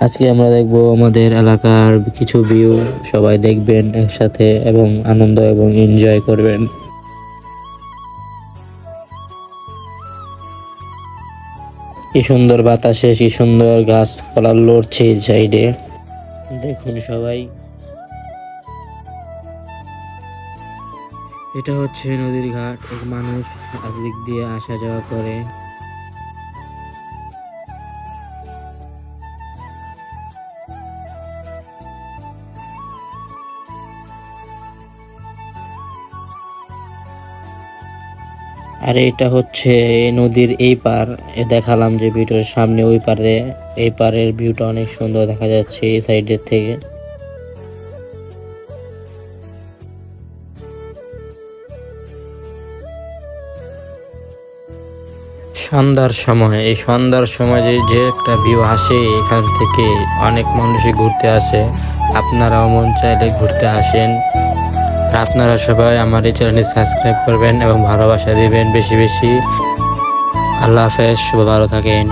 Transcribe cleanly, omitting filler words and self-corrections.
আজকে আমরা দেখব আমাদের এলাকার কিছু ভিউ। সবাই দেখবেন একসাথে এবং আনন্দ এবং এনজয় করবেন। কি সুন্দর বাতাসে, কি সুন্দর গাছপালা লড়ছে এই সাইডে, দেখুন সবাই। এটা হচ্ছে নদীর ঘাট, মানুষ দিক দিয়ে আসা যাওয়া করে। আর এটা হচ্ছে নদীর এই পার, দেখালাম যে ভিডিওর সামনে ওই পারে, এই পারের ভিউটা অনেক সুন্দর দেখা যাচ্ছে এই সাইডের থেকে। সন্ধ্যার সময়, এই সন্ধ্যার সময় যে একটা ভিউ আসে, এখান থেকে অনেক মানুষই ঘুরতে আসে। আপনারাও মন চাইলে ঘুরতে আসেন। আর আপনারা সবাই আমার এই চ্যানেলটি সাবস্ক্রাইব করবেন এবং ভালোবাসা দিবেন বেশি বেশি। আল্লাহ হাফেজ, সবাই ভালো থাকেন।